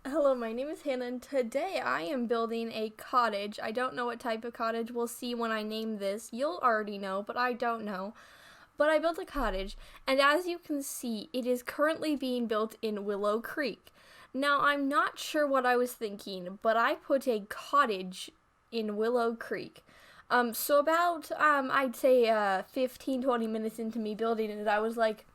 Hello, my name is Hannah, and today I am building a cottage. I don't know what type of cottage. We'll see when I name this. You'll already know, but I don't know. But I built a cottage, and as you can see, it is currently being built in Willow Creek. Now, I'm not sure what I was thinking, but I put a cottage in Willow Creek. So about, I'd say 15, 20 minutes into me building it, I was like,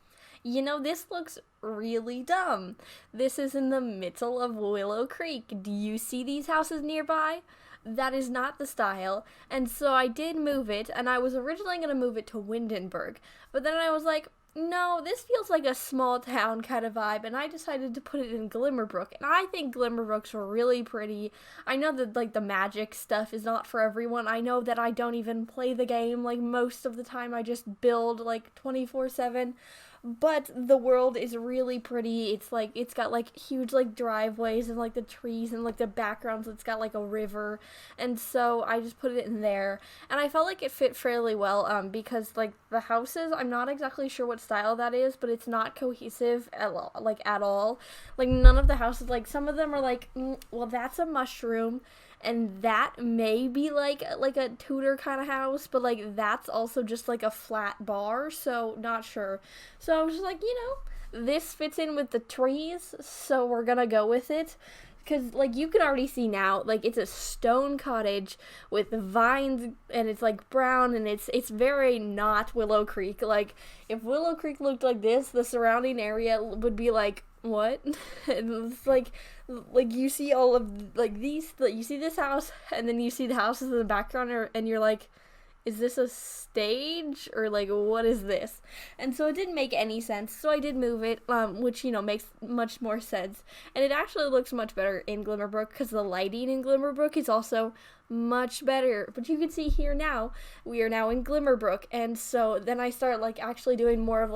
this looks really dumb. This is in the middle of Willow Creek. Do you see these houses nearby? That is not the style. And so I did move it, and I was originally going to move it to Windenburg. But then I was like, no, this feels like a small town kind of vibe, and I decided to put it in Glimmerbrook. And I think Glimmerbrooks are really pretty. I know that the magic stuff is not for everyone. I know that I don't even play the game most of the time. I just build 24/7. But the world is really pretty. It's got huge driveways and the trees and the backgrounds. It's got a river, and so I just put it in there, and I felt like it fit fairly well. Because the houses, I'm not exactly sure what style that is, but it's not cohesive at all. At all. None of the houses, some of them are well, that's a mushroom, and that may be like a Tudor kind of house, but that's also just a flat bar, so not sure. So I was just this fits in with the trees, so we're gonna go with it. Because you can already see now, it's a stone cottage with vines, and it's brown, and it's very not Willow Creek. If Willow Creek looked like this, the surrounding area would be what? And it's you see all of these, you see this house, and then you see the houses in the background, and you're like, is this a stage, or what is this? And so it didn't make any sense, so I did move it, which makes much more sense, and it actually looks much better in Glimmerbrook because the lighting in Glimmerbrook is also much better. But you can see here now, we are now in Glimmerbrook, and so then I start actually doing more of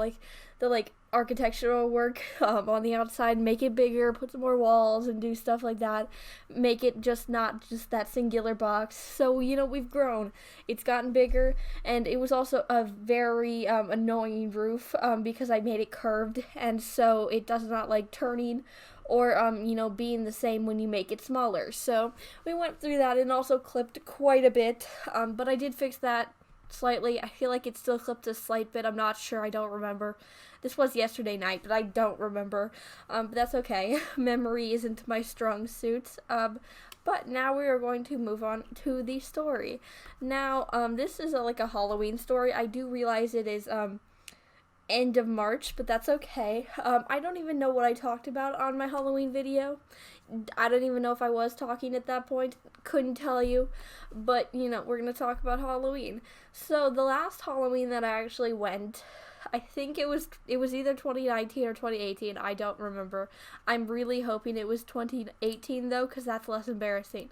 the architectural work on the outside, make it bigger, put some more walls, and do stuff like that, make it just not just that singular box. So we've grown, it's gotten bigger, and it was also a very annoying roof, because I made it curved, and so it does not like turning or being the same when you make it smaller. So we went through that and also clipped quite a bit, but I did fix that slightly. I feel like it still clipped a slight bit. I'm not sure. I don't remember. This was yesterday night, but I don't remember. But that's okay. Memory isn't my strong suit. But now we are going to move on to the story. Now, this is a Halloween story. I do realize it is end of March, but that's okay. I don't even know what I talked about on my Halloween video. I don't even know if I was talking at that point. Couldn't tell you. But, we're going to talk about Halloween. So, the last Halloween that I actually went, I think it was either 2019 or 2018. I don't remember. I'm really hoping it was 2018, though, because that's less embarrassing.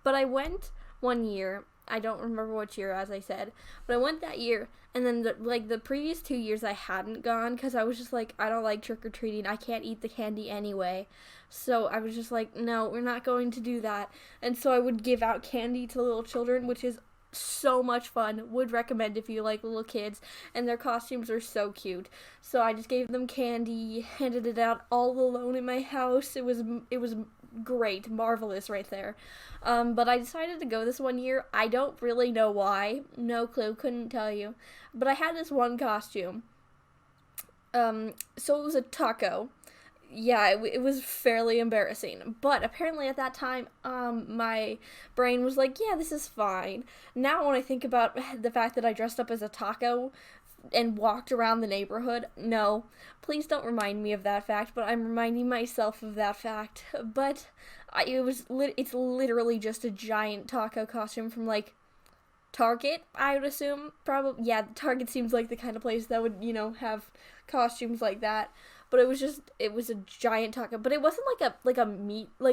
But I went one year. I don't remember which year, as I said, but I went that year, and then the previous 2 years I hadn't gone because I was just I don't like trick-or-treating. I can't eat the candy anyway. So I was just no, we're not going to do that. And so I would give out candy to little children, which is so much fun. Would recommend if you like little kids, and their costumes are so cute. So I just gave them candy, handed it out all alone in my house. It was great, marvelous right there. But I decided to go this one year. I don't really know why. No clue, couldn't tell you. But I had this one costume. So it was a taco. Yeah, it was fairly embarrassing. But apparently at that time, my brain was yeah, this is fine. Now when I think about the fact that I dressed up as a taco and walked around the neighborhood, no, please don't remind me of that fact, but I'm reminding myself of that fact. But it's literally just a giant taco costume from Target, I would assume. Probably, yeah, Target seems like the kind of place that would have costumes like that. But it was a giant taco. But it wasn't like a meat, no,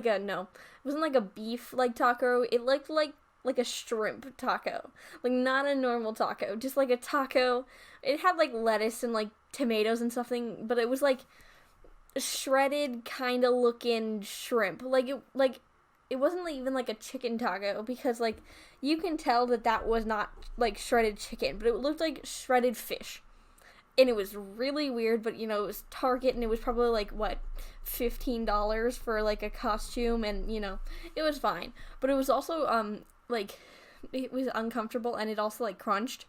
it wasn't like a beef taco. It looked like a shrimp taco, not a normal taco, just a taco. It had lettuce and tomatoes and something, but it was shredded kind of looking shrimp. It wasn't even a chicken taco, because you can tell that was not shredded chicken, but it looked like shredded fish. and it was really weird, but it was Target, and it was probably like what, $15 for like a costume, and it was fine. But it was also like it was uncomfortable, and it also like crunched,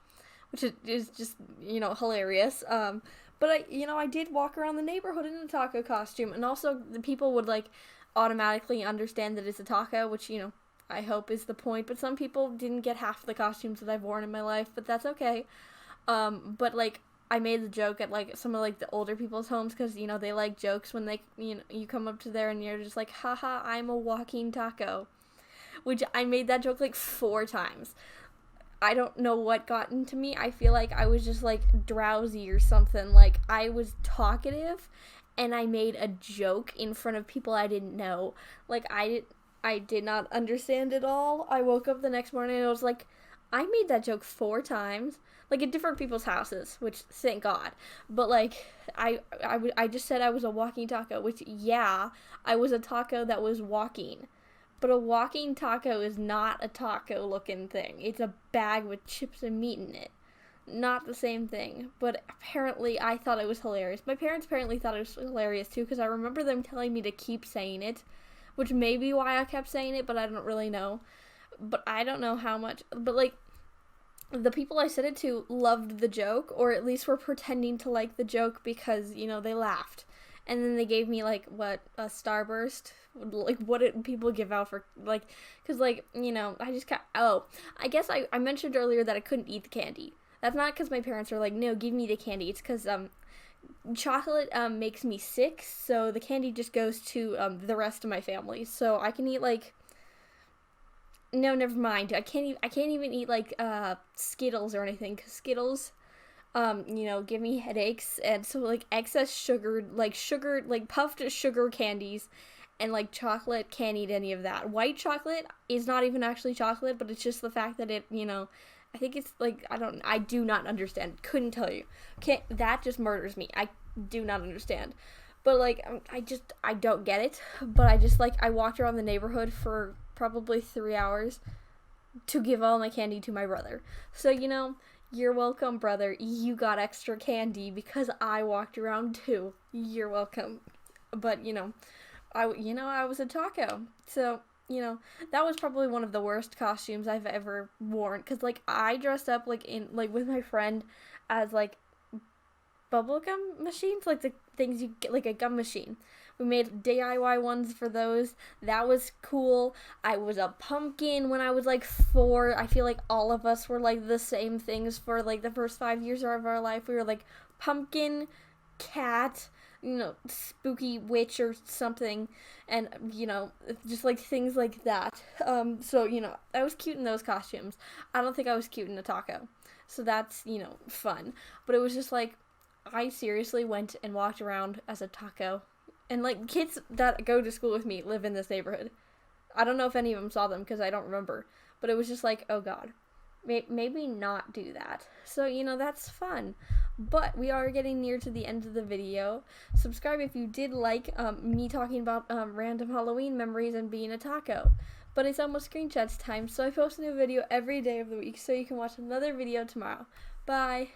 which is just hilarious. But I did walk around the neighborhood in a taco costume, and also the people would like automatically understand that it's a taco, which I hope is the point. But some people didn't get half the costumes that I've worn in my life, but that's okay. But like I made the joke at like some of like the older people's homes, because they like jokes when they you come up to there and you're just like, haha, I'm a walking taco, which I made that joke like 4 times. I don't know what got into me. I feel like I was just like drowsy or something. Like I was talkative and I made a joke in front of people I didn't know. Like I did not understand it all. I woke up the next morning and I was like, I made that joke 4 times, like at different people's houses, which thank God. But like I just said I was a walking taco, which yeah, I was a taco that was walking. But a walking taco is not a taco looking thing. It's a bag with chips and meat in it. Not the same thing. But apparently I thought it was hilarious. My parents apparently thought it was hilarious too, because I remember them telling me to keep saying it, which may be why I kept saying it, but I don't really know. But I don't know how much. But like, the people I said it to loved the joke, or at least were pretending to like the joke, because they laughed. And then they gave me like what, a Starburst, like what did people give out for, like, because like I just I guess I mentioned earlier that I couldn't eat the candy. That's not because my parents are like, no, give me the candy. It's because chocolate makes me sick, so the candy just goes to the rest of my family. So I can eat like, no, never mind. I can't even eat like Skittles or anything, because Skittles give me headaches, and so like excess sugar, like puffed sugar candies, and like chocolate, can't eat any of that. White chocolate is not even actually chocolate, but it's just the fact that it, I think it's like, I do not understand. Couldn't tell you. That just murders me. I do not understand. But like, I don't get it. But I walked around the neighborhood for probably 3 hours to give all my candy to my brother. So, you're welcome, brother. You got extra candy because I walked around too. You're welcome. But, I was a taco. So, that was probably one of the worst costumes I've ever worn. Because, like, I dressed up, like, with my friend as, like, bubblegum machines. Like, the things you get, like a gum machine. We made DIY ones for those. That was cool. I was a pumpkin when I was like 4. I feel like all of us were like the same things for like the first 5 years of our life. We were like pumpkin, cat, spooky witch or something, and just like things like that. So I was cute in those costumes. I don't think I was cute in a taco. So that's fun. But it was just like, I seriously went and walked around as a taco. And, like, kids that go to school with me live in this neighborhood. I don't know if any of them saw them, because I don't remember. But it was just like, oh, God. Maybe not do that. So, that's fun. But we are getting near to the end of the video. Subscribe if you did like me talking about random Halloween memories and being a taco. But it's almost screenshots time, so I post a new video every day of the week, so you can watch another video tomorrow. Bye!